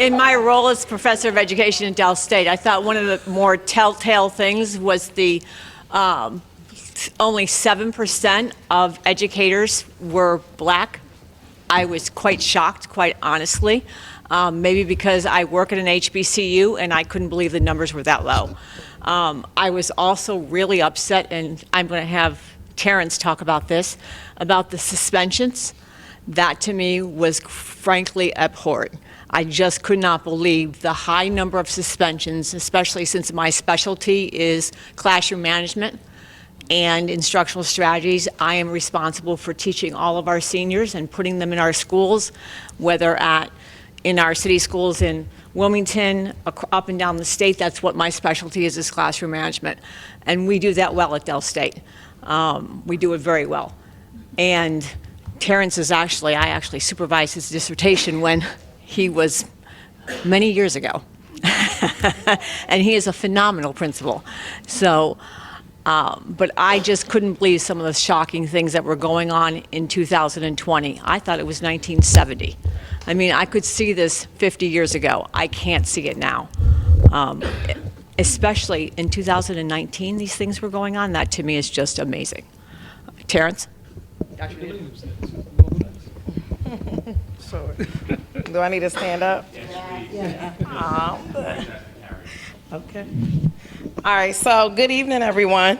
In my role as professor of education at Del State, I thought one of the more telltale things was the only 7% of educators were black. I was quite shocked, quite honestly, maybe because I work at an HBCU and I couldn't believe the numbers were that low. I was also really upset, and I'm going to have Terrence talk about this, about the suspensions. That to me was frankly abhorrent. I just could not believe the high number of suspensions, especially since my specialty is classroom management and instructional strategies. I am responsible for teaching all of our seniors and putting them in our schools, whether in our city schools in Wilmington, up and down the state. That's what my specialty is classroom management. And we do that well at Del State. We do it very well. And Terrence I actually supervised his dissertation when he was many years ago. And he is a phenomenal principal. So, but I just couldn't believe some of the shocking things that were going on in 2020. I thought it was 1970. I mean, I could see this 50 years ago. I can't see it now. Especially in 2019, these things were going on. That to me is just amazing. Terrence? Sure. Do I need to stand up? Yeah. Okay. All right, so good evening, everyone.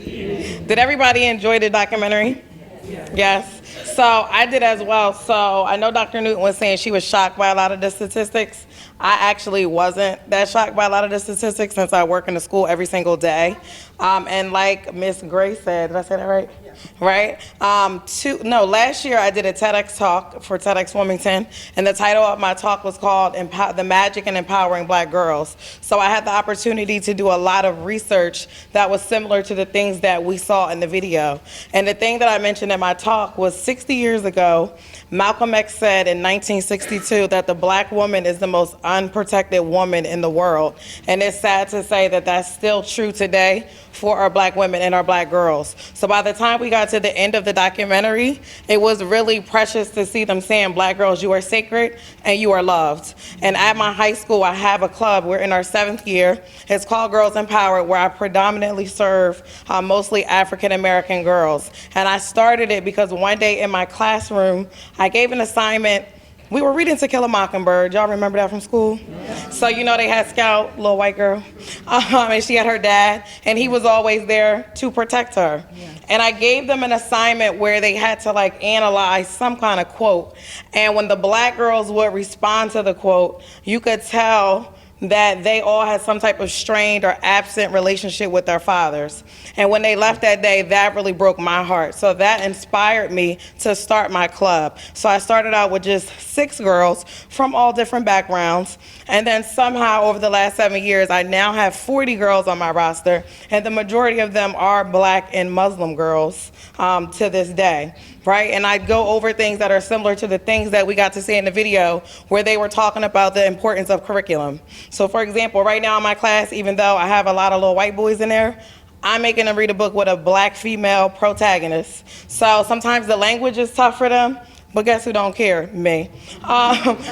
Did everybody enjoy the documentary? Yes. So I did as well. So I know Dr. Newton was saying she was shocked by a lot of the statistics. I actually wasn't that shocked by a lot of the statistics since I work in the school every single day. And like Miss Gray said, did I say that right? Yeah. Right? Last year I did a TEDx talk for TEDx Wilmington, and the title of my talk was called The Magic in Empowering Black Girls. So I had the opportunity to do a lot of research that was similar to the things that we saw in the video. And the thing that I mentioned in my talk was 60 years ago, Malcolm X said in 1962 that the black woman is the most unprotected woman in the world. And it's sad to say that that's still true today for our black women and our black girls. So by the time we got to the end of the documentary, it was really precious to see them saying, black girls, you are sacred and you are loved. And at my high school, I have a club. We're in our 7th year. It's called Girls Empowered, where I predominantly serve mostly African-American girls. And I started it because one day in my classroom, I gave an assignment. We were reading To Kill a Mockingbird. Y'all remember that from school? Yeah. So you know they had Scout, little white girl, and she had her dad, and he was always there to protect her. Yeah. And I gave them an assignment where they had to analyze some kind of quote. And when the black girls would respond to the quote, you could tell that they all had some type of strained or absent relationship with their fathers. And when they left that day, that really broke my heart. So that inspired me to start my club. So I started out with just 6 girls from all different backgrounds. And then somehow over the last 7 years, I now have 40 girls on my roster. And the majority of them are black and Muslim girls to this day. Right? And I'd go over things that are similar to the things that we got to see in the video where they were talking about the importance of curriculum. So for example, right now in my class, even though I have a lot of little white boys in there, I'm making them read a book with a black female protagonist. So sometimes the language is tough for them, but guess who don't care? Me.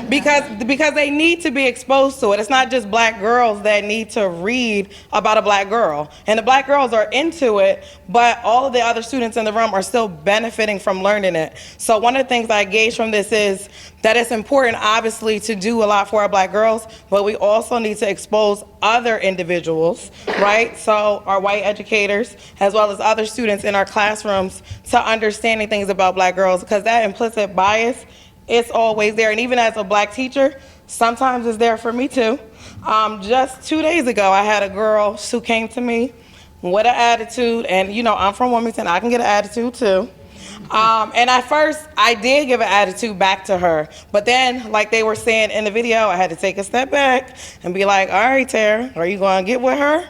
Because they need to be exposed to it. It's not just black girls that need to read about a black girl. And the black girls are into it, but all of the other students in the room are still benefiting from learning it. So one of the things I gauge from this is that it's important, obviously, to do a lot for our black girls, but we also need to expose other individuals, right? So our white educators, as well as other students in our classrooms, to understanding things about black girls, because that implicit bias, it's always there. And even as a black teacher, sometimes it's there for me too. Just 2 days ago, I had a girl who came to me with an attitude, and I'm from Wilmington, I can get an attitude too. And at first, I did give an attitude back to her. But then, like they were saying in the video, I had to take a step back and be like, all right, Tara, are you going to get with her?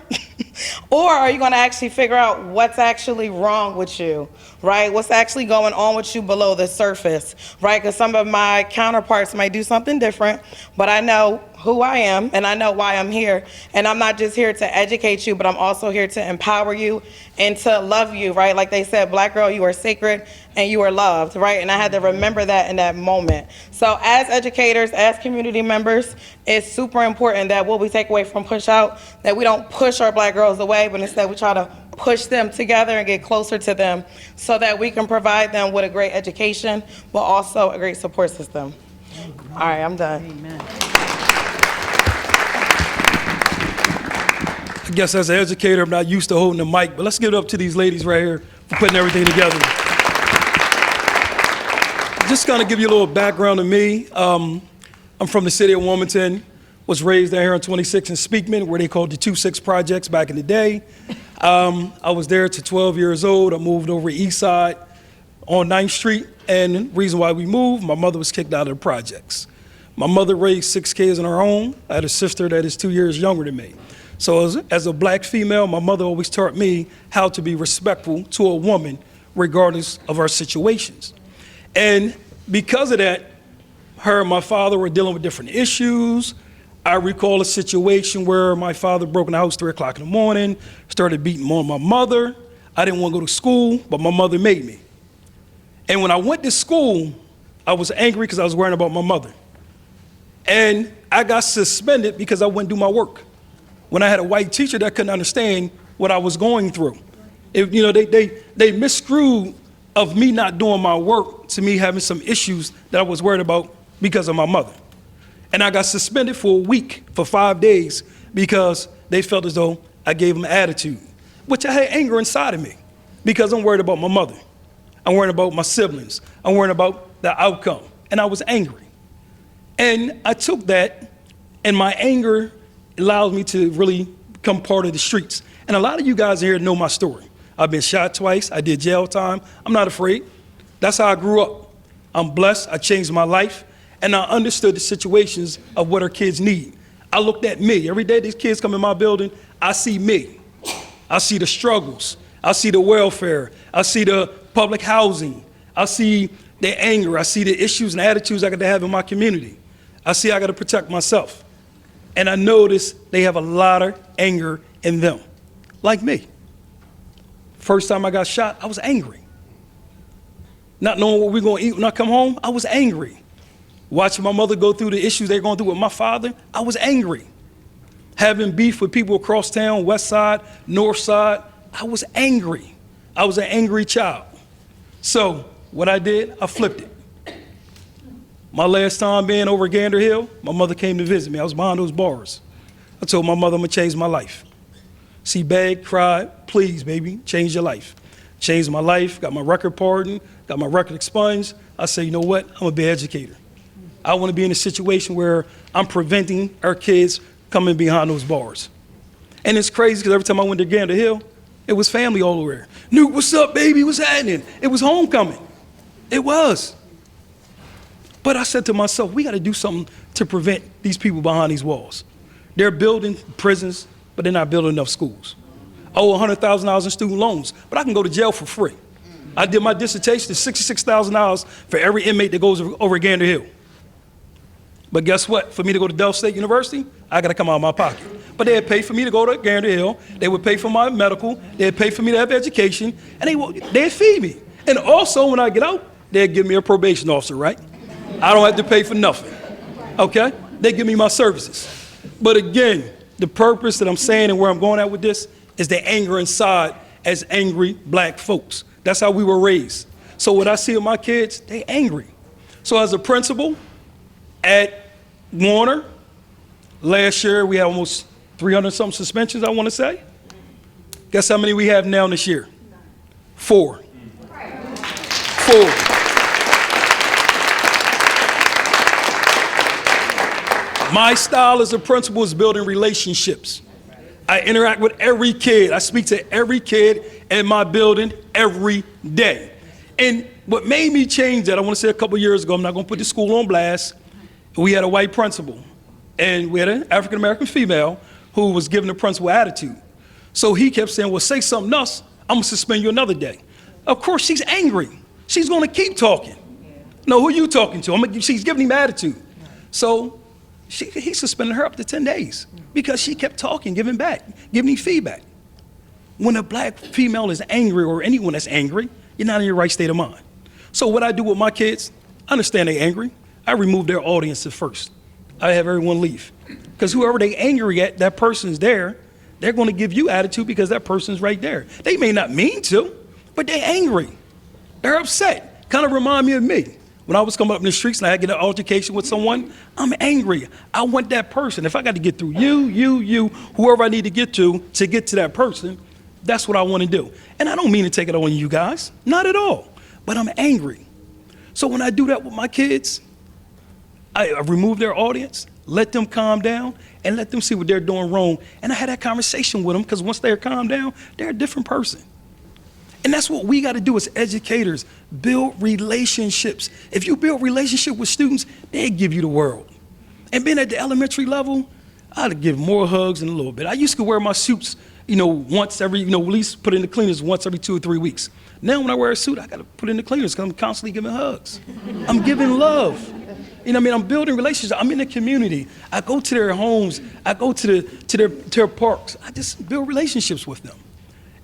Or are you going to actually figure out what's actually wrong with you, right? What's actually going on with you below the surface, right? Because some of my counterparts might do something different, but I know who I am and I know why I'm here. And I'm not just here to educate you, but I'm also here to empower you and to love you, right? Like they said, Black girl, you are sacred and you are loved, right? And I had to remember that in that moment. So as educators, as community members, it's super important that what we take away from Pushout, that we don't push our Black girls away, but instead we try to push them together and get closer to them so that we can provide them with a great education, but also a great support system. All right, I'm done. Amen. I guess as an educator, I'm not used to holding the mic, but let's give it up to these ladies right here for putting everything together. Just kind of give you a little background of me. I'm from the city of Wilmington, was raised down here on 26 in Speakman, where they called the 2-6 projects back in the day. I was there to 12 years old. I moved over east side on 9th Street, and the reason why we moved, my mother was kicked out of the projects. My mother raised 6 kids on her own. I had a sister that is 2 years younger than me. So as a Black female, my mother always taught me how to be respectful to a woman regardless of our situations. And because of that, her and my father were dealing with different issues. I recall a situation where my father broke in the house 3 o'clock in the morning, started beating on my mother. I didn't want to go to school, but my mother made me. And when I went to school, I was angry because I was worrying about my mother. And I got suspended because I wouldn't do my work. When I had a white teacher that couldn't understand what I was going through. They misscrewed of me not doing my work to me having some issues that I was worried about because of my mother. And I got suspended for a week, for 5 days, because they felt as though I gave them attitude, which I had anger inside of me because I'm worried about my mother. I'm worried about my siblings. I'm worried about the outcome. And I was angry. And I took that, and my anger allowed me to really become part of the streets. And a lot of you guys here know my story. I've been shot twice. I did jail time. I'm not afraid. That's how I grew up. I'm blessed. I changed my life. And I understood the situations of what our kids need. I looked at me. Every day these kids come in my building, I see me. I see the struggles. I see the welfare. I see the public housing. I see the anger. I see the issues and attitudes I got to have in my community. I see I got to protect myself. And I noticed they have a lot of anger in them, like me. First time I got shot, I was angry. Not knowing what we're going to eat when I come home, I was angry. Watching my mother go through the issues they're going through with my father, I was angry. Having beef with people across town, west side, north side, I was angry. I was an angry child. So what I did, I flipped it. My last time being over Gander Hill, my mother came to visit me. I was behind those bars. I told my mother I'm gonna change my life. She begged, cried, please, baby, change your life. Changed my life, got my record pardoned, got my record expunged. I said, you know what, I'm gonna be an educator. I wanna be in a situation where I'm preventing our kids coming behind those bars. And it's crazy because every time I went to Gander Hill, it was family all over there. Nuke, what's up, baby, what's happening? It was homecoming. It was. But I said to myself, we got to do something to prevent these people behind these walls. They're building prisons, but they're not building enough schools. I owe $100,000 in student loans, but I can go to jail for free. I did my dissertation, it's $66,000 for every inmate that goes over Gander Hill. But guess what? For me to go to Del State University, I got to come out of my pocket. But they'd pay for me to go to Gander Hill. They would pay for my medical. They'd pay for me to have education, and they'd feed me. And also, when I get out, they'd give me a probation officer, right? I don't have to pay for nothing, okay? They give me my services. But again, the purpose that I'm saying and where I'm going at with this is the anger inside as angry Black folks. That's how we were raised. So what I see in my kids, they angry. So as a principal at Warner, last year we had almost 300-something suspensions, I want to say. Guess how many we have now this year? 4. 4. My style as a principal is building relationships. I interact with every kid. I speak to every kid in my building every day. And what made me change that, I want to say a couple years ago, I'm not going to put the school on blast. We had a white principal, and we had an African-American female who was giving the principal attitude. So he kept saying, well, say something else, I'm going to suspend you another day. Of course, she's angry. She's going to keep talking. No, who are you talking to? She's giving him attitude. So he suspended her up to 10 days because she kept talking, giving me feedback. When a black female is angry, or anyone that's angry, you're not in your right state of mind. So what I do with my kids, I understand they're angry. I remove their audience at first. I have everyone leave. Because whoever they angry at, that person's there, they're going to give you attitude because that person's right there. They may not mean to, but they're angry. They're upset. Kind of remind me of me. When I was coming up in the streets and I had to get an altercation with someone, I'm angry. I want that person. If I got to get through you, whoever I need to get to that person, that's what I want to do. And I don't mean to take it on you guys, not at all, but I'm angry. So when I do that with my kids, I remove their audience, let them calm down, and let them see what they're doing wrong. And I had that conversation with them because once they're calmed down, they're a different person. And that's what we got to do as educators, build relationships. If you build relationship with students, they give you the world. And being at the elementary level, I'd give more hugs in a little bit. I used to wear my suits, once every, at least put in the cleaners once every 2 or 3 weeks. Now when I wear a suit, I got to put in the cleaners because I'm constantly giving hugs. I'm giving love. I'm building relationships. I'm in the community. I go to their homes. I go to their parks. I just build relationships with them.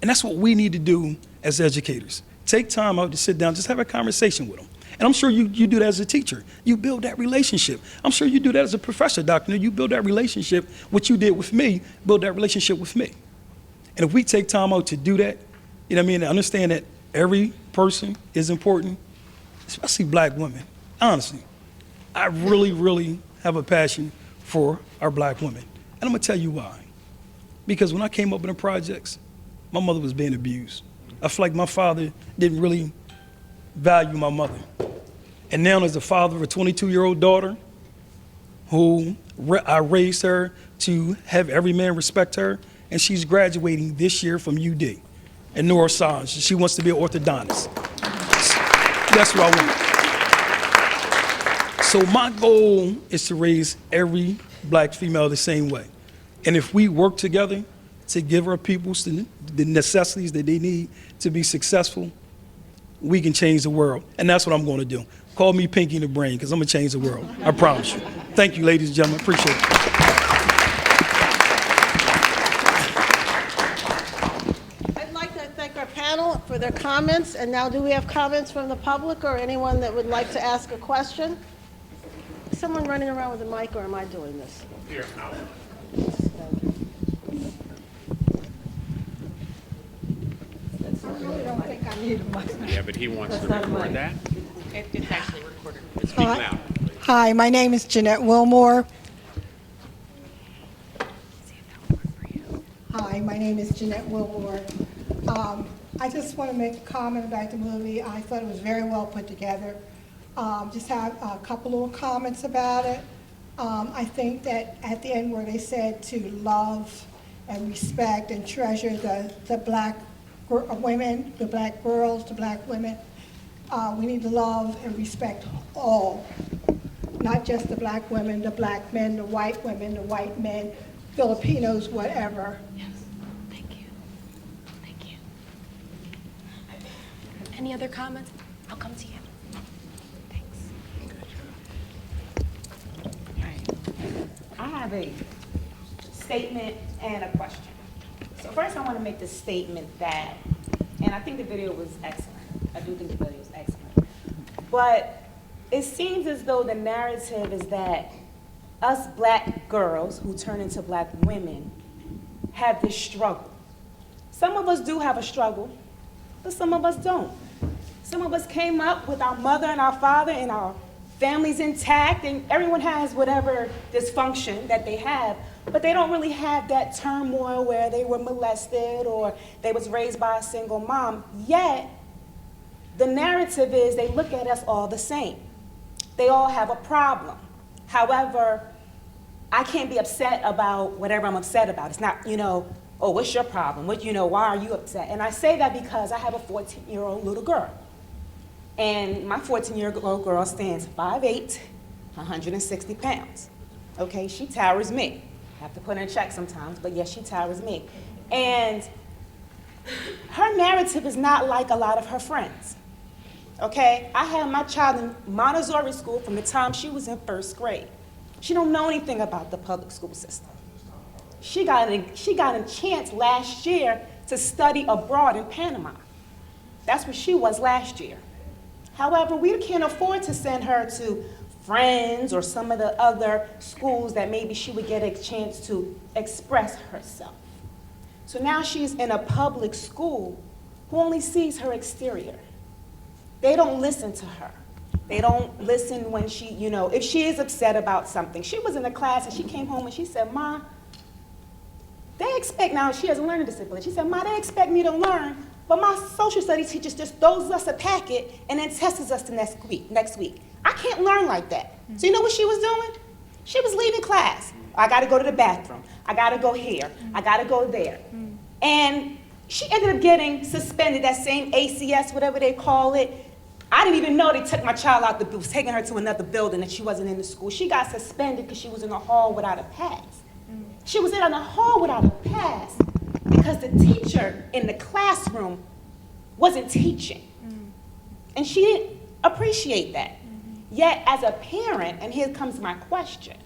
And that's what we need to do as educators. Take time out to sit down, just have a conversation with them. And I'm sure you do that as a teacher. You build that relationship. I'm sure you do that as a professor, Dr. You build that relationship, what you did with me, build that relationship with me. And if we take time out to do that, and understand that every person is important, especially black women. Honestly, I really, really have a passion for our black women. And I'm gonna tell you why. Because when I came up in the projects, my mother was being abused. I feel like my father didn't really value my mother. And now as the father of a 22-year-old daughter, who I raised her to have every man respect her, and she's graduating this year from UD in neuroscience. She wants to be an orthodontist. That's what I want. So my goal is to raise every black female the same way. And if we work together to give our people the necessities that they need to be successful, we can change the world. And that's what I'm going to do. Call me Pinky in the Brain, because I'm going to change the world. I promise you. Thank you, ladies and gentlemen. Appreciate it. I'd like to thank our panel for their comments. And now, do we have comments from the public or anyone that would like to ask a question? Is someone running around with a mic, or am I doing this? Here, yeah, but he wants to record that. It's actually recorded. Speak loud. Hi, my name is Jeanette Wilmore. I just want to make a comment about the movie. I thought it was very well put together. Just have a couple little comments about it. I think that at the end where they said to love and respect and treasure the black women, the black girls, the black women, we need to love and respect all, not just the black women, the black men, the white women, the white men, Filipinos, whatever. Yes, thank you. Thank you. Any other comments? I'll come to you. Thanks. I have a statement and a question. So first I want to make the statement that, and I think the video was excellent. I do think the video was excellent. But it seems as though the narrative is that us black girls who turn into black women have this struggle. Some of us do have a struggle, but some of us don't. Some of us came up with our mother and our father and our families intact, and everyone has whatever dysfunction that they have, but they don't really have that turmoil where they were molested or they was raised by a single mom. Yet, the narrative is they look at us all the same. They all have a problem. However, I can't be upset about whatever I'm upset about. It's not, oh, what's your problem? Why are you upset? And I say that because I have a 14-year-old little girl. And my 14-year-old girl stands 5'8", 160 pounds. Okay, she towers me. I have to put in a check sometimes, but yes, she towers me. And Her narrative is not like a lot of her friends. Okay? I had my child in Montessori school from the time she was in first grade. She don't know anything about the public school system. She got a chance last year to study abroad in Panama. That's where she was last year. However, we can't afford to send her to Friends or some of the other schools that maybe she would get a chance to express herself. So now she's in a public school who only sees her exterior. They don't listen to her. They don't listen when she, if she is upset about something. She was in a class and she came home and she said, "Ma, they expect," now she has a learning disability. She said, "Ma, they expect me to learn, but my social studies teacher just throws us a packet and then tests us the next week. I can't learn like that." So you know what she was doing? She was leaving class. "I gotta go to the bathroom. I gotta go here. I gotta go there." And she ended up getting suspended, that same ACS, whatever they call it. I didn't even know they took my child out, was taking her to another building and she wasn't in the school. She got suspended because she was in the hall without a pass. She was in the hall without a pass because the teacher in the classroom wasn't teaching. And she didn't appreciate that. Yet as a parent, and here comes my question,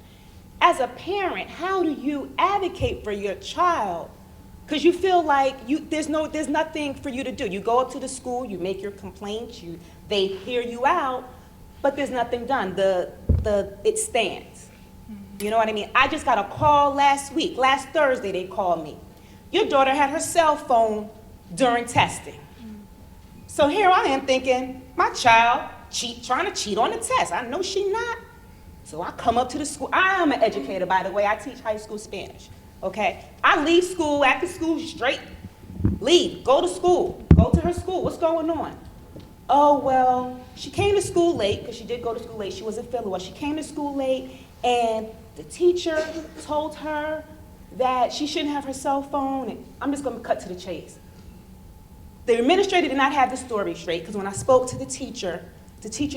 as a parent, how do you advocate for your child? Because you feel like there's nothing for you to do. You go up to the school, you make your complaints, they hear you out, but there's nothing done. It stands. You know what I mean? I just got a call last Thursday they called me. "Your daughter had her cell phone during testing." So here I am thinking, my child trying to cheat on the test. I know she not. So I come up to the school. I am an educator, by the way. I teach high school Spanish, okay? I leave school, after school, straight. Leave, go to school, go to her school. What's going on? "Oh, well, she came to school late," because she did go to school late. She wasn't feeling well. She came to school late, and the teacher told her that she shouldn't have her cell phone. And I'm just going to cut to the chase. The administrator did not have the story straight, because when I spoke to the teacher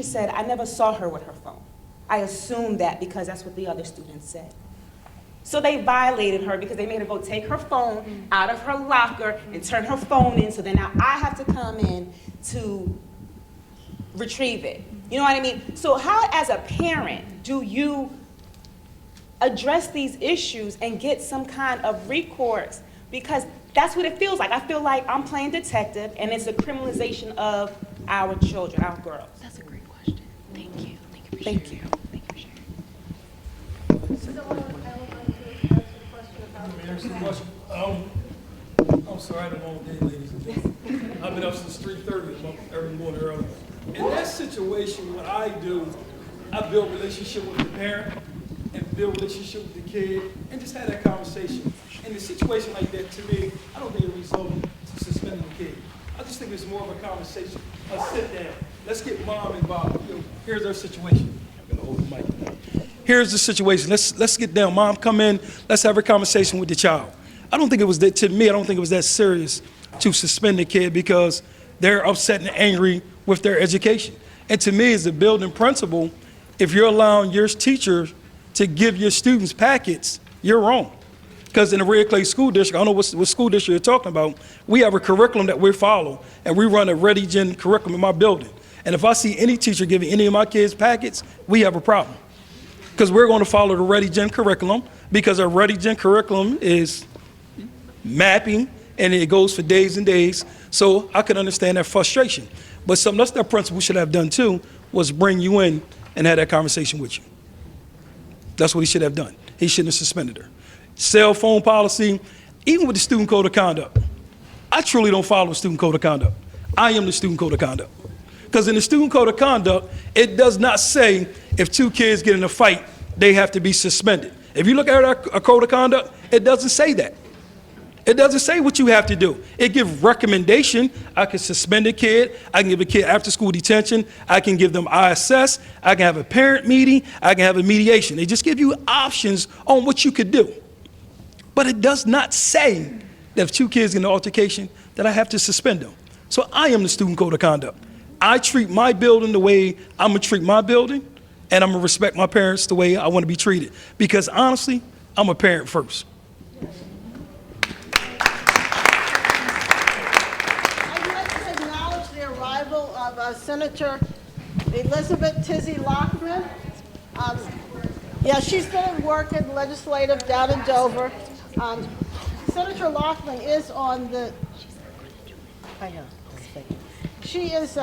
said, "I never saw her with her phone. I assumed that because that's what the other students said." So they violated her because they made her go take her phone out of her locker and turn her phone in, so then now I have to come in to retrieve it. You know what I mean? So how, as a parent, do you address these issues and get some kind of recourse? Because that's what it feels like. I feel like I'm playing detective, and it's a criminalization of our children, our girls. That's a great question. Thank you. Thank you for Thank sharing. you. Thank you for sharing. Someone else like to ask a question about Let me ask you a question. I'm sorry, I had a long day, ladies and gentlemen. I've been up since 3:30 every morning early. In that situation, what I do, I build relationship with the parent and build relationship with the kid and just have that conversation. In a situation like that, to me, I don't think it results in suspending the kid. I just think it's more of a conversation, a sit down. Let's get mom involved. Here's our situation. I'm gonna hold the mic. Here's the situation. Let's get down. Mom, come in. Let's have a conversation with the child. I don't think it was that, to me, I don't think it was that serious to suspend the kid because they're upset and angry with their education. And to me, as a building principal, if you're allowing your teacher to give your students packets, you're wrong. Because in the Red Clay School District, I don't know what school district you're talking about, we have a curriculum that we follow, and we run a Ready Gen curriculum in my building. And if I see any teacher giving any of my kids packets, we have a problem. Because we're going to follow the Ready Gen curriculum, because our Ready Gen curriculum is mapping, and it goes for days and days. So I can understand that frustration. But something else that principal should have done too was bring you in and have that conversation with you. That's what he should have done. He shouldn't have suspended her. Cell phone policy, even with the student code of conduct, I truly don't follow student code of conduct. I am the student code of conduct. Because in the student code of conduct, it does not say if two kids get in a fight, they have to be suspended. If you look at our code of conduct, it doesn't say that. It doesn't say what you have to do. It gives recommendation. I can suspend a kid. I can give a kid after school detention. I can give them ISS. I can have a parent meeting. I can have a mediation. They just give you options on what you could do. But it does not say that if two kids get in an altercation, that I have to suspend them. So I am the student code of conduct. I treat my building the way I'm gonna treat my building, and I'm gonna respect my parents the way I wanna be treated. Because honestly, I'm a parent first. Senator Elizabeth Tizzy Lockman. Yeah, she's been working legislative down in Dover. Senator Lockman is on the, I know. She is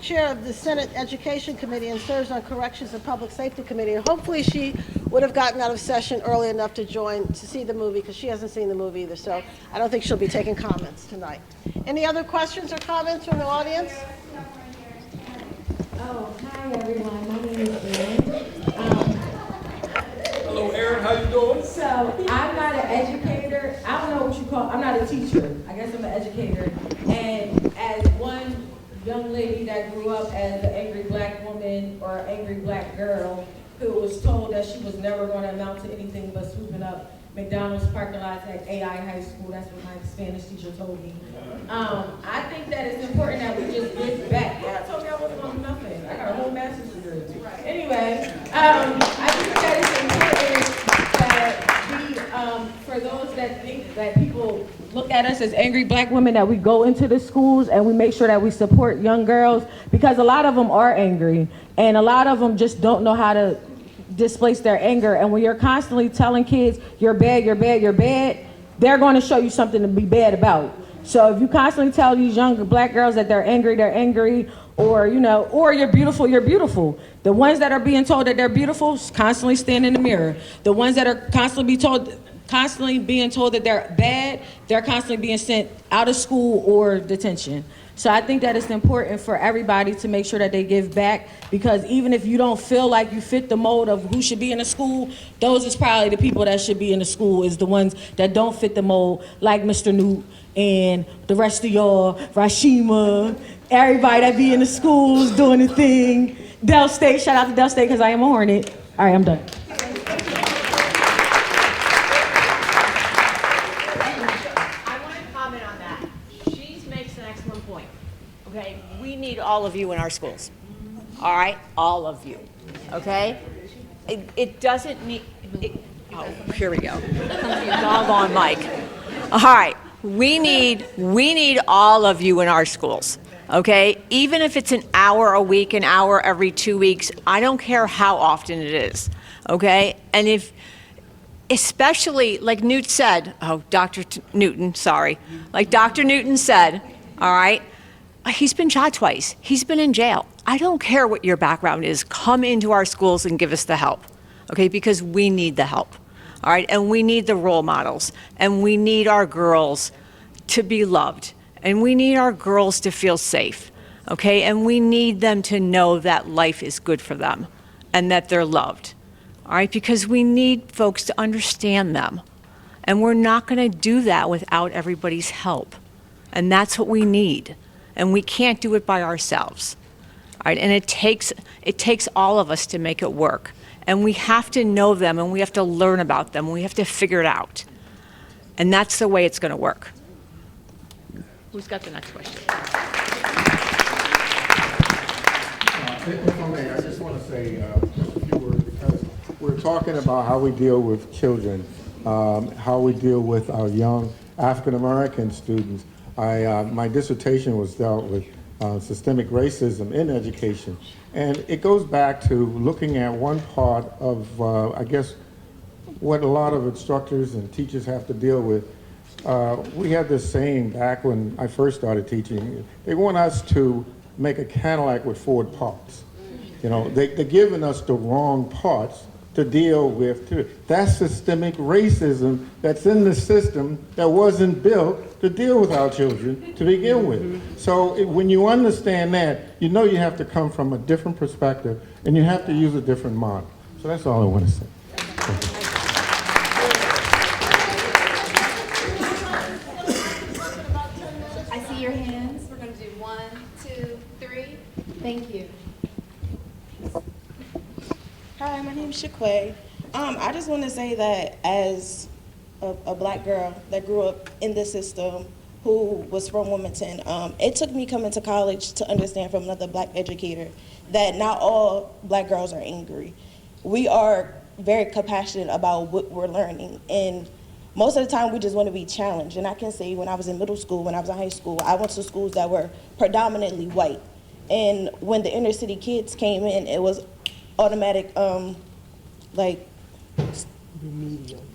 chair of the Senate Education Committee and serves on Corrections and Public Safety Committee. And hopefully she would have gotten out of session early enough to join to see the movie, because she hasn't seen the movie either. So I don't think she'll be taking comments tonight. Any other questions or comments from the audience? Oh, hi everyone. My name is Erin. Hello, Aaron. How you doing? So I'm not an educator. I don't know what you call. I'm not a teacher. I guess I'm an educator. And as one young lady that grew up as an angry black woman or an angry black girl who was told that she was never going to amount to anything but sweeping up McDonald's parking lots at AI High School. That's what my Spanish teacher told me. I think that it's important that we just give back. Yeah, I told me I wasn't going to do nothing. I got a whole master's degree. Anyway, I think that it's important that we, for those that think that people look at us as angry black women, that we go into the schools and we make sure that we support young girls, because a lot of them are angry and a lot of them just don't know how to displace their anger. And when you're constantly telling kids you're bad, you're bad, you're bad, they're going to show you something to be bad about. So if you constantly tell these young black girls that they're angry, or or you're beautiful, you're beautiful. The ones that are being told that they're beautiful constantly stand in the mirror. The ones that are constantly being told that they're bad, they're constantly being sent out of school or detention. So I think that it's important for everybody to make sure that they give back, because even if you don't feel like you fit the mold of who should be in the school, those is probably the people that should be in the school, is the ones that don't fit the mold, like Mr. Newt and the rest of y'all, Rashima, everybody that be in the schools doing the thing. Del State, shout out to Del State because I am a Hornet. All right, I'm done. Okay, we need all of you in our schools. All right, all of you. Okay, it doesn't need. Oh, here we go. Doggone Mike. All right, we need all of you in our schools. Okay, even if it's an hour a week, an hour every 2 weeks, I don't care how often it is. Okay, and if, especially like Newt said, Newton, sorry, like Dr. Newton said, all right. He's been shot twice. He's been in jail. I don't care what your background is. Come into our schools and give us the help, okay? Because we need the help, all right? And we need the role models, and we need our girls to be loved, and we need our girls to feel safe, okay? And we need them to know that life is good for them and that they're loved, all right? Because we need folks to understand them, and we're not gonna do that without everybody's help, and that's what we need. And we can't do it by ourselves, all right? And it takes all of us to make it work. And we have to know them, and we have to learn about them, and we have to figure it out. And that's the way it's going to work. Who's got the next question? If I may, I just want to say a few words, because we're talking about how we deal with children, how we deal with our young African-American students. My dissertation was dealt with systemic racism in education. And it goes back to looking at one part of, I guess, what a lot of instructors and teachers have to deal with. We had this saying back when I first started teaching. They want us to make a Cadillac with Ford parts. You know, they're giving us the wrong parts to deal with. That's systemic racism that's in the system that wasn't built to deal with our children to begin with. So when you understand that, you know you have to come from a different perspective and you have to use a different model. So that's all I want to say. I see your hands. We're going to do 1, 2, 3. Thank you. Hi, my name is Shaquay. I just want to say that as a black girl that grew up in the system who was from Wilmington, it took me coming to college to understand from another black educator that not all black girls are angry. We are very compassionate about what we're learning, and most of the time we just want to be challenged. And I can say when I was in middle school, when I was in high school, I went to schools that were predominantly white. And when the inner city kids came in, it was automatic, like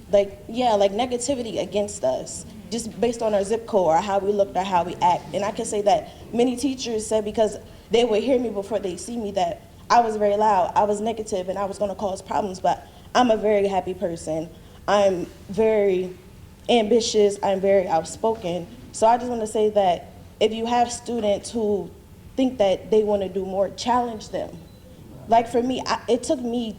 negativity against us, just based on our zip code or how we looked or how we act. And I can say that many teachers said, because they would hear me before they see me, that I was very loud, I was negative, and I was gonna cause problems, but I'm a very happy person. I'm very ambitious, I'm very outspoken. So I just wanna say that if you have students who think that they wanna do more, challenge them. Like for me, it took me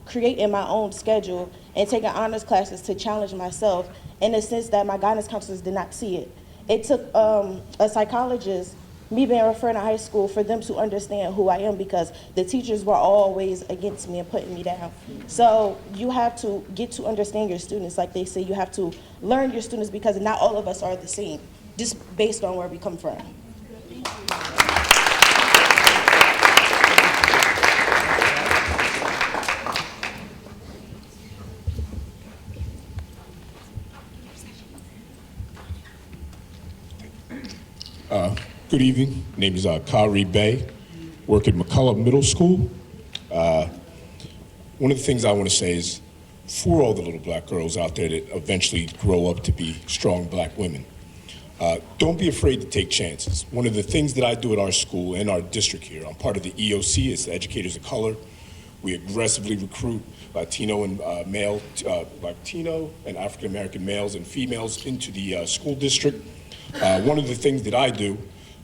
creating my own schedule and taking honors classes to challenge myself in the sense that my guidance counselors did not see it. It took a psychologist, me being referred to high school, for them to understand who I am, because the teachers were always against me and putting me down. So you have to get to understand your students. Like they say, you have to learn your students, because not all of us are the same, just based on where we come from. Good evening. My name is Kari Bay. Work at McCullough Middle School. One of the things I want to say is, for all the little black girls out there that eventually grow up to be strong black women, don't be afraid to take chances. One of the things that I do at our school and our district here, I'm part of the EOC, it's the Educators of Color. We aggressively recruit Latino and Latino and African American males and females into the school district. One of the things that I do,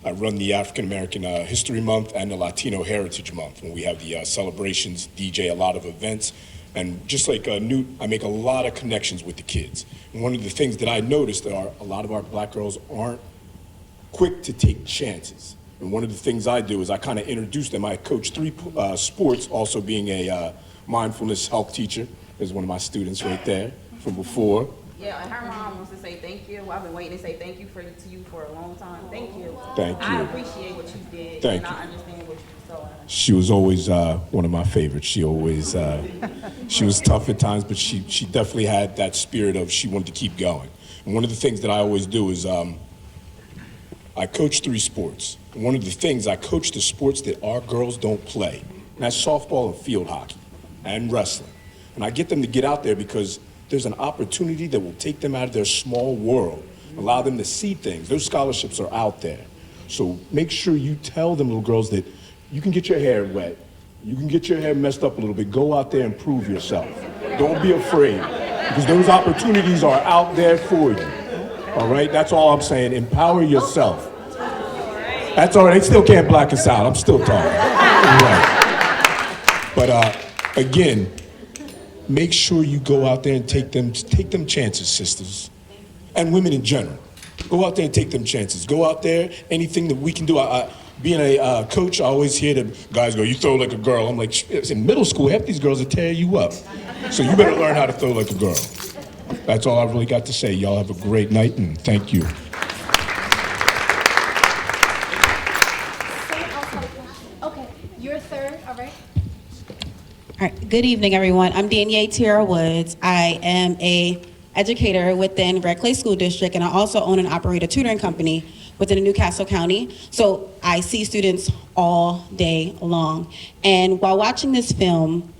I run the African American History Month and the Latino Heritage Month, when we have the celebrations, DJ a lot of events, and just like Newt, I make a lot of connections with the kids. And one of the things that I noticed that a lot of our black girls aren't quick to take chances. And one of the things I do is I kind of introduce them. I coach 3 sports, also being a mindfulness health teacher. There's one of my students right there from before. Yeah, and her mom wants to say thank you. I've been waiting to say thank you to you for a long time. Thank you. Thank you. I appreciate what you did. Thank and you. I understand what you saw. She was always one of my favorites. She always, she was tough at times, but she definitely had that spirit of she wanted to keep going. And one of the things that I always do is I coach 3 sports. And one of the things, I coach the sports that our girls don't play. And that's softball and field hockey and wrestling. And I get them to get out there because there's an opportunity that will take them out of their small world, allow them to see things. Those scholarships are out there. So make sure you tell them little girls that you can get your hair wet, you can get your hair messed up a little bit, go out there and prove yourself. Don't be afraid, because those opportunities are out there for you. All right, that's all I'm saying, empower yourself. That's all right, they still can't black us out, I'm still talking. Right. But again, make sure you go out there and take them chances, sisters, and women in general. Go out there and take them chances. Go out there, anything that we can do. Being a coach, I always hear the guys go, you throw like a girl. I'm like, in middle school, half these girls will tear you up. So you better learn how to throw like a girl. That's all I've really got to say. Y'all have a great night, and thank you. Okay, you're third, all right? All right, good evening, everyone. I'm Danielle Tierra Woods. I am a educator within Red Clay School District, and I also own and operate a tutoring company within Newcastle County. So I see students all day long. And while watching this film,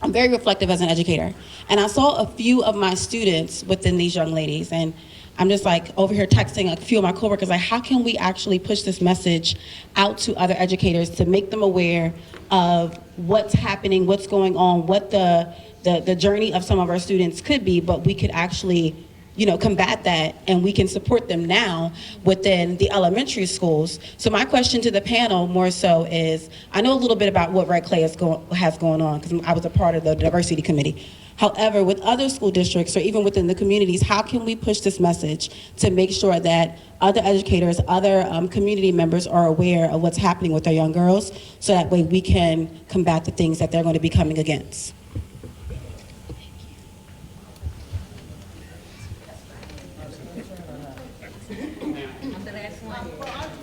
I'm very reflective as an educator. And I saw a few of my students within these young ladies, and I'm just like over here texting a few of my coworkers, like, how can we actually push this message out to other educators to make them aware of what's happening, what's going on, what the journey of some of our students could be, but we could actually, you know, combat that, and we can support them now within the elementary schools. So my question to the panel more so is, I know a little bit about what Red Clay has going on, because I was a part of the diversity committee. However, with other school districts or even within the communities, how can we push this message to make sure that other educators, other community members are aware of what's happening with our young girls, so that way we can combat the things that they're going to be coming against?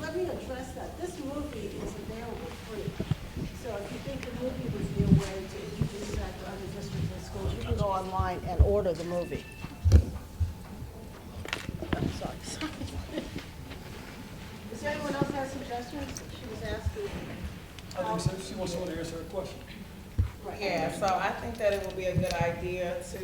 Let me address that. This movie is available free. So if you think the movie would be a way to introduce that to other districts and schools, you can go online and order the movie. I'm sorry. Does anyone else have suggestions? She was asking. I think so. She wants someone to answer her question. Yeah, so I think that it would be a good idea to,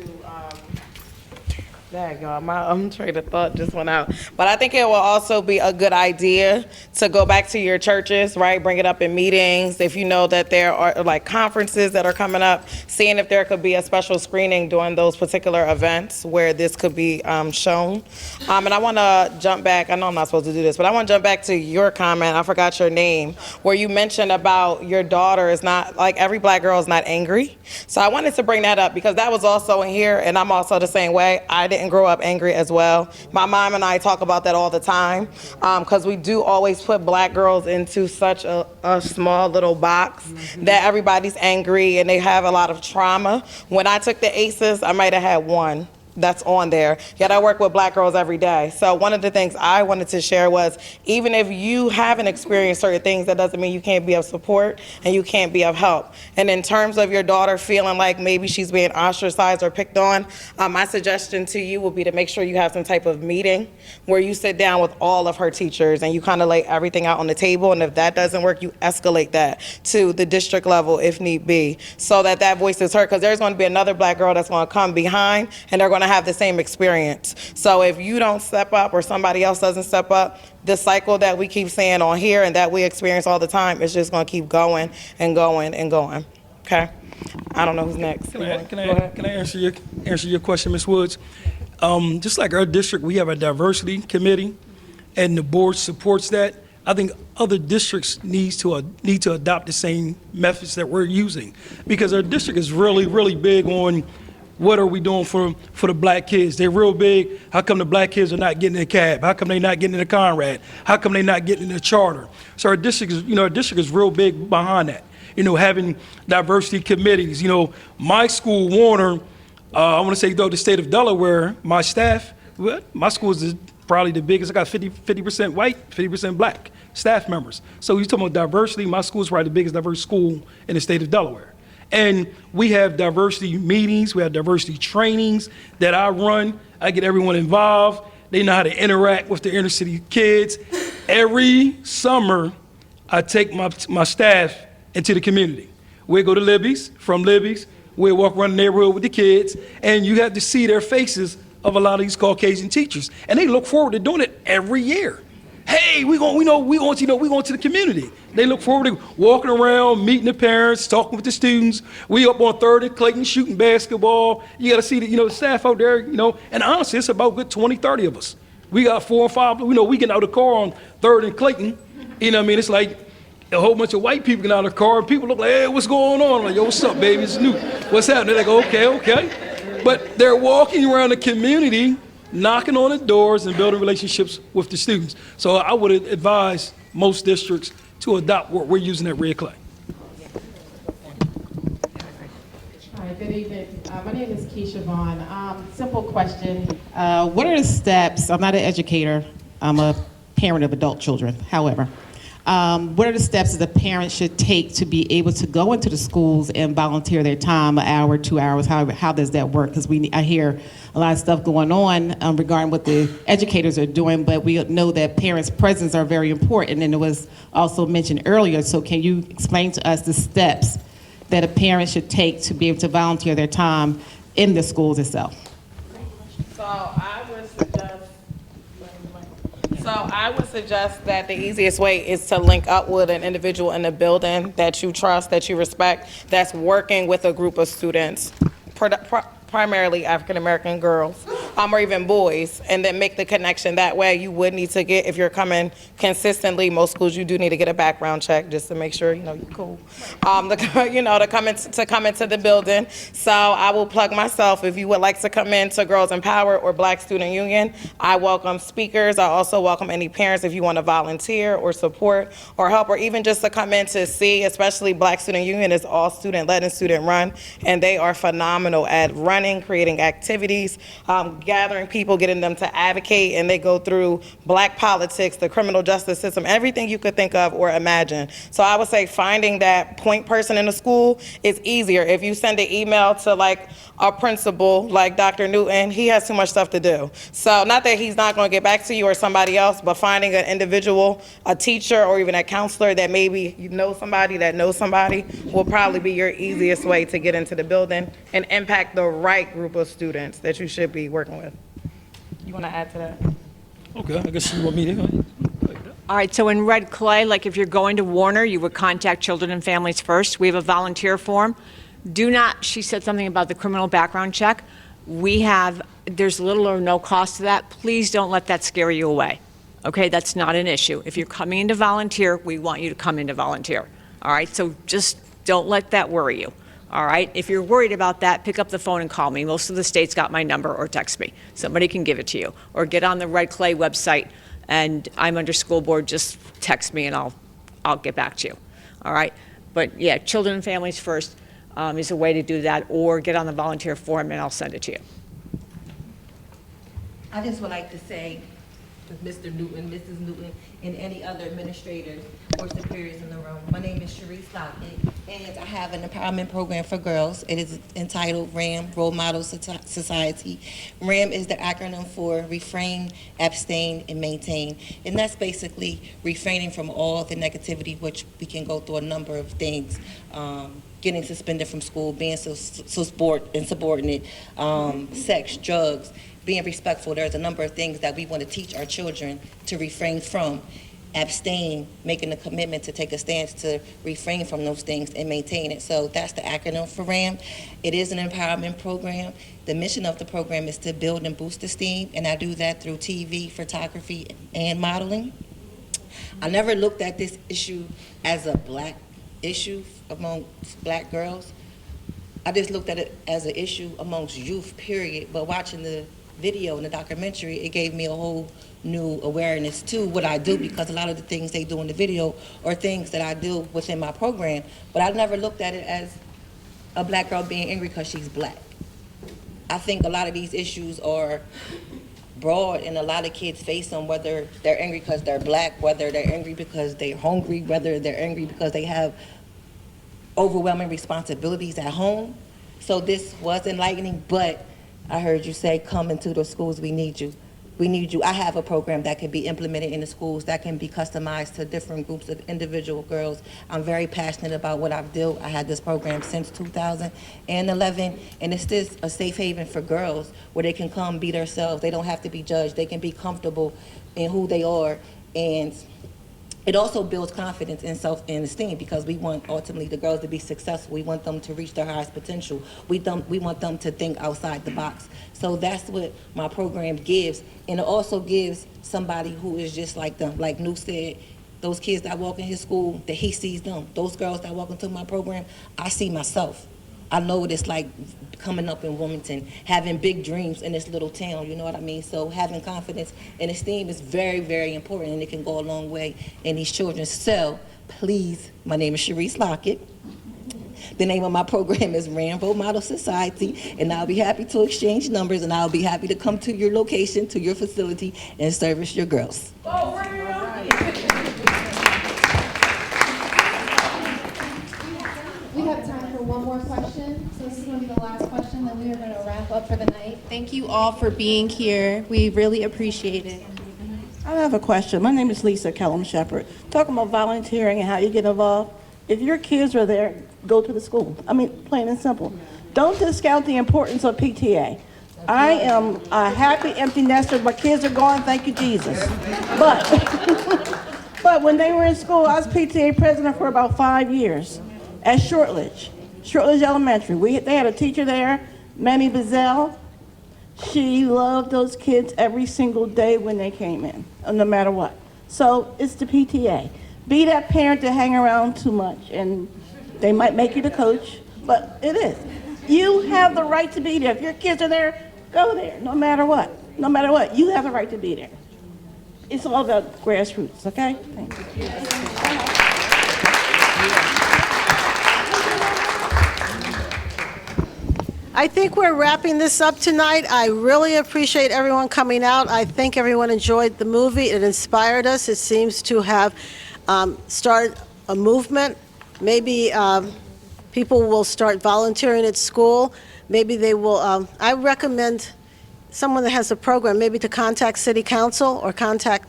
there you go, my train of thought just went out. But I think it will also be a good idea to go back to your churches, right? Bring it up in meetings. If you know that there are like conferences that are coming up, seeing if there could be a special screening during those particular events where this could be shown. And I want to jump back. I know I'm not supposed to do this, but I want to jump back to your comment. I forgot your name, where you mentioned about your daughter is not, like every black girl is not angry. So I wanted to bring that up because that was also in here, and I'm also the same way. I didn't grow up angry as well. My mom and I talk about that all the time because we do always put black girls into such a small little box that everybody's angry and they have a lot of trauma. When I took the ACEs, I might have had one that's on there, yet I work with black girls every day. So one of the things I wanted to share was, even if you haven't experienced certain things, that doesn't mean you can't be of support and you can't be of help. And in terms of your daughter feeling like maybe she's being ostracized or picked on, my suggestion to you would be to make sure you have some type of meeting where you sit down with all of her teachers and you kind of lay everything out on the table, and if that doesn't work, you escalate that to the district level if need be, so that that voice is heard, because there's going to be another black girl that's going to come behind and they're going to have the same experience. So if you don't step up or somebody else doesn't step up, the cycle that we keep saying on here and that we experience all the time is just going to keep going and going and going. Okay? I don't know who's next. Can I answer your question, Ms. Woods? Just like our district, we have a diversity committee, and the board supports that. I think other districts need to adopt the same methods that we're using, because our district is really, really big on what are we doing for the black kids. They're real big. How come the black kids are not getting in a cab? How come they not getting in a Conrad? How come they not getting in a charter? So our district is real big behind that. Having diversity committees. My school, Warner, I want to say though the state of Delaware, my staff, my school is probably the biggest. I got 50% white, 50% black staff members. So you're talking about diversity. My school is probably the biggest diverse school in the state of Delaware. And we have diversity meetings, we have diversity trainings that I run. I get everyone involved. They know how to interact with the inner city kids. Every summer, I take my staff into the community. We'll go to Libby's, from Libby's, we'll walk around the neighborhood with the kids, and you have to see their faces of a lot of these Caucasian teachers. And they look forward to doing it every year. Hey, we going to the community. They look forward to walking around, meeting the parents, talking with the students. We up on 3rd and Clayton shooting basketball. You got to see the staff out there, and honestly, it's about good 20, 30 of us. We got 4 or 5, we get out of the car on 3rd and Clayton. It's like a whole bunch of white people get out of the car and people look like, hey, what's going on? I'm like, yo, what's up, baby? It's new. What's happening? They're like, okay. But they're walking around the community, knocking on the doors and building relationships with the students. So I would advise most districts to adopt what we're using at Red Clay. Hi, good evening. My name is Keisha Vaughn. Simple question. What are the steps? I'm not an educator. I'm a parent of adult children. However, what are the steps that the parents should take to be able to go into the schools and volunteer their time, an hour, 2 hours? How does that work? Because I hear a lot of stuff going on regarding what the educators are doing, but we know that parents' presence are very important, and it was also mentioned earlier. So can you explain to us the steps that a parent should take to be able to volunteer their time in the schools itself? So I would suggest that the easiest way is to link up with an individual in the building that you trust, that you respect, that's working with a group of students, primarily African-American girls, or even boys, and then make the connection that way. You would need to get, if you're coming consistently, most schools you do need to get a background check just to make sure, you're cool, to come into the building. So I will plug myself. If you would like to come into Girls Empower or Black Student Union, I welcome speakers. I also welcome any parents if you want to volunteer or support or help, or even just to come in to see, especially Black Student Union is all student-led and student-run, and they are phenomenal at running, creating activities, gathering people, getting them to advocate, and they go through black politics, the criminal justice system, everything you could think of or imagine. So I would say finding that point person in the school is easier. If you send an email to like a principal, like Dr. Newton, he has too much stuff to do. So not that he's not going to get back to you or somebody else, but finding an individual, a teacher, or even a counselor that maybe you know somebody that knows somebody will probably be your easiest way to get into the building and impact the right group of students that you should be working with. You want to add to that? Okay, I guess you want me to. All right, so in Red Clay, like if you're going to Warner, you would contact Children and Families First. We have a volunteer form. Do not, she said something about the criminal background check. There's little or no cost to that. Please don't let that scare you away. Okay, that's not an issue. If you're coming in to volunteer, we want you to come in to volunteer. All right, so just don't let that worry you. All right, if you're worried about that, pick up the phone and call me. Most of the states got my number, or text me. Somebody can give it to you. Or get on the Red Clay website, and I'm under school board, just text me and I'll get back to you. All right, but yeah, Children and Families First is a way to do that, or get on the volunteer form and I'll send it to you. I just would like to say, with Mr. Newton, Mrs. Newton, and any other administrators or superiors in the room, my name is Sharice Lockett, and I have an empowerment program for girls. It is entitled RAM, Role Model Society. RAM is the acronym for Refrain, Abstain, and Maintain. And that's basically refraining from all the negativity, which we can go through a number of things. Getting suspended from school, being so insubordinate, sex, drugs, being respectful. There's a number of things that we want to teach our children to refrain from. Abstain, making a commitment to take a stance to refrain from those things and maintain it. So that's the acronym for RAM. It is an empowerment program. The mission of the program is to build and boost esteem, and I do that through TV, photography, and modeling. I never looked at this issue as a black issue among black girls. I just looked at it as an issue amongst youth, period. But watching the video and the documentary, it gave me a whole new awareness to what I do, because a lot of the things they do in the video are things that I do within my program. But I never looked at it as a black girl being angry because she's black. I think a lot of these issues are broad, and a lot of kids face them, whether they're angry because they're black, whether they're angry because they're hungry, whether they're angry because they have overwhelming responsibilities at home. So this was enlightening, but I heard you say, come into the schools, we need you. We need you. I have a program that can be implemented in the schools that can be customized to different groups of individual girls. I'm very passionate about what I do. I had this program since 2011, and it's just a safe haven for girls where they can come be themselves. They don't have to be judged. They can be comfortable in who they are, and it also builds confidence and self-esteem, because we want ultimately the girls to be successful. We want them to reach their highest potential. We want them to think outside the box. So that's what my program gives. And it also gives somebody who is just like them. Like Nuke said, those kids that walk in his school, that he sees them. Those girls that walk into my program, I see myself. I know what it's like coming up in Wilmington, having big dreams in this little town, you know what I mean? So having confidence and esteem is very, very important, and it can go a long way in these children. So please, my name is Sharice Lockett. The name of my program is Role Model Society, and I'll be happy to exchange numbers, and I'll be happy to come to your location, to your facility, and service your girls. We have time for one more question. So this is going to be the last question, then we are going to wrap up for the night. Thank you all for being here. We really appreciate it. I have a question. My name is Lisa Kellum Shepherd. Talking about volunteering and how you get involved. If your kids are there, go to the school. I mean, plain and simple. Don't discount the importance of PTA. I am a happy empty nester. My kids are gone, thank you, Jesus. But when they were in school, I was PTA president for about 5 years at Shortledge Elementary. They had a teacher there, Mamie Bazell. She loved those kids every single day when they came in, no matter what. So it's the PTA. Be that parent to hang around too much, and they might make you the coach, but it is. You have the right to be there. If your kids are there, go there, no matter what. No matter what, you have the right to be there. It's all about grassroots, okay? Thank you. I think we're wrapping this up tonight. I really appreciate everyone coming out. I think everyone enjoyed the movie. It inspired us. It seems to have started a movement. Maybe people will start volunteering at school. Maybe they will, I recommend someone that has a program, maybe to contact City Council or contact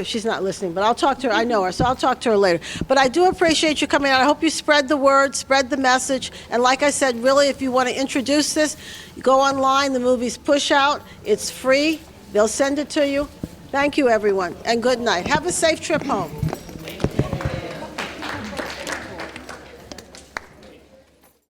she's not listening, but I'll talk to her. I know her, so I'll talk to her later. But I do appreciate you coming out. I hope you spread the word, spread the message. And like I said, really, if you want to introduce this, go online. The movie's Pushout. It's free. They'll send it to you. Thank you, everyone, and good night. Have a safe trip home.